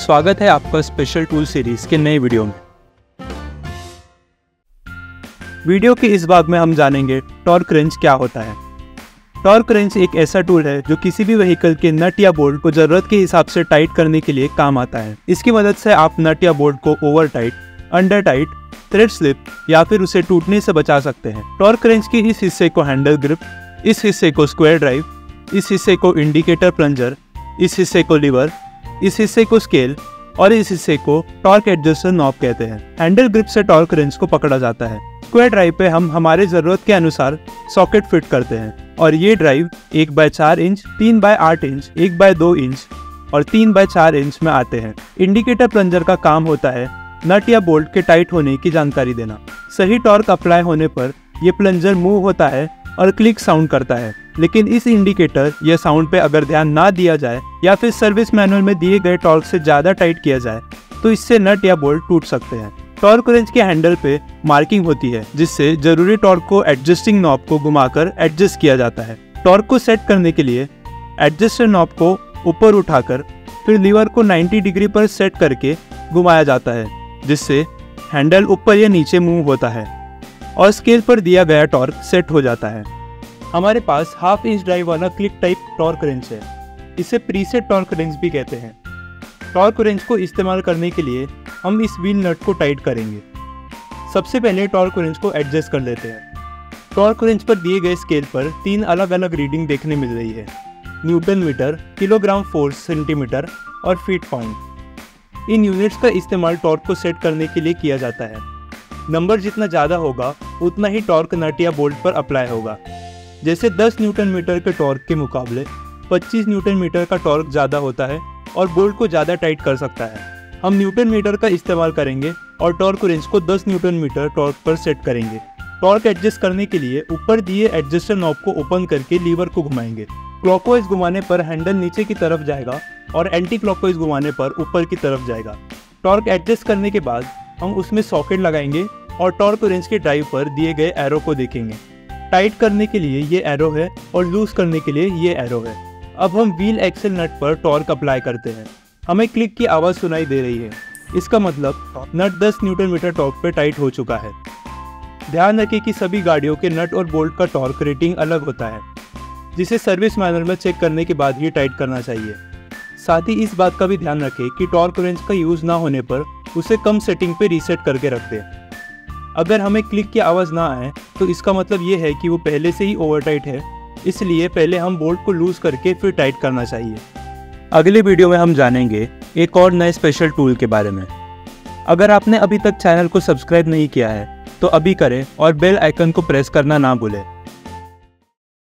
स्वागत है आपका स्पेशल टूल सीरीज के नए वीडियो में। वीडियो के इस भाग में हम जानेंगे टॉर्क रेंच क्या होता है। टॉर्क रेंच एक ऐसा टूल है जो किसी भी व्हीकल के नट या बोल्ट को जरूरत के हिसाब से टाइट करने के लिए काम आता है। इसकी मदद से आप नट या बोल्ट को over tight, under tight, thread slip या फिर उसे टूटने से बचा सकते हैं। टॉर्क रेंच के इस हिस्से को हैंडल ग्रिप, इस हिस्से को स्क्वायर ड्राइव, इस हिस्से को इंडिकेटर प्लंजर, इस हिस्से को लीवर, इस हिस्से को स्केल और इस हिस्से को टॉर्क एडजस्टर नॉब कहते हैं। हैंडल ग्रिप से टॉर्क रेंच को पकड़ा जाता है। स्क्वायर ड्राइव पे हम हमारे जरूरत के अनुसार सॉकेट फिट करते हैं और ये ड्राइव 1/4 इंच, 3/8 इंच, 1/2 इंच और 3/4 इंच में आते हैं। इंडिकेटर प्लंजर का काम होता है नट या बोल्ट के टाइट होने की जानकारी देना। सही टॉर्क अप्लाई होने पर यह प्लंजर मूव होता है और क्लिक साउंड करता है, लेकिन इस इंडिकेटर या साउंड पे अगर ध्यान ना दिया जाए या फिर सर्विस मैनुअल में दिए गए टॉर्क से ज़्यादा टाइट किया जाए तो इससे नट या बोल्ट टूट सकते हैं। टॉर्क रेंच के हैंडल पे मार्किंग होती है जिससे जरूरी टॉर्क को एडजस्टिंग नॉब को घुमाकर एडजस्ट किया जाता है। टॉर्क को सेट करने के लिए एडजस्टर नॉब को ऊपर उठाकर फिर लीवर को 90 डिग्री पर सेट करके घुमाया जाता है, जिससे हैंडल ऊपर या नीचे मूव होता है और स्केल पर दिया गया टॉर्क सेट हो जाता है। हमारे पास 1/2 इंच ड्राइव वाला क्लिक टाइप टॉर्क रेंच है। इसे प्रीसेट टॉर्क रेंच भी कहते हैं। टॉर्क रेंच को इस्तेमाल करने के लिए हम इस व्हील नट को टाइट करेंगे। सबसे पहले टॉर्क रेंच को एडजस्ट कर लेते हैं। टॉर्क रेंच पर दिए गए स्केल पर 3 अलग अलग रीडिंग देखने मिल रही है: newton metre, kilogram force centimetre और फीट पाउंड। इन यूनिट्स का इस्तेमाल टॉर्क को सेट करने के लिए किया जाता है। नंबर जितना ज़्यादा होगा उतना ही टॉर्क नट या बोल्ट पर अप्लाई होगा। जैसे 10 न्यूटन मीटर के टॉर्क के मुकाबले 25 न्यूटन मीटर का टॉर्क ज़्यादा होता है और बोल्ट को ज़्यादा टाइट कर सकता है। हम न्यूटन मीटर का इस्तेमाल करेंगे और टॉर्क रेंच को 10 न्यूटन मीटर टॉर्क पर सेट करेंगे। टॉर्क एडजस्ट करने के लिए ऊपर दिए एडजस्टर नॉब को ओपन करके लीवर को घुमाएंगे। क्लॉकवाइज घुमाने पर हैंडल नीचे की तरफ जाएगा और एंटी क्लॉकवाइज घुमाने पर ऊपर की तरफ जाएगा। टॉर्क एडजस्ट करने के बाद हम उसमें सॉकेट लगाएंगे और टॉर्क रेंच के ड्राइव पर दिए गए एरो को देखेंगे। टाइट करने के लिए ये एरो है और लूज करने के लिए ये एरो है। अब हम व्हील एक्सेल नट पर टॉर्क अप्लाई करते हैं। हमें क्लिक की आवाज़ सुनाई दे रही है। इसका मतलब नट 10 न्यूटन मीटर टॉर्क पे टाइट हो चुका है। ध्यान रखें कि सभी गाड़ियों के नट और बोल्ट का टॉर्क रेटिंग अलग होता है, जिसे सर्विस मैनुअल में चेक करने के बाद ही टाइट करना चाहिए। साथ ही इस बात का भी ध्यान रखें कि टॉर्क रेंच का यूज़ ना होने पर उसे कम सेटिंग पे रीसेट करके रख दें। अगर हमें क्लिक की आवाज़ ना आए तो इसका मतलब ये है कि वो पहले से ही ओवर टाइट है, इसलिए पहले हम बोल्ट को लूज करके फिर टाइट करना चाहिए। अगले वीडियो में हम जानेंगे एक और नए स्पेशल टूल के बारे में। अगर आपने अभी तक चैनल को सब्सक्राइब नहीं किया है तो अभी करें और बेल आइकन को प्रेस करना ना भूलें।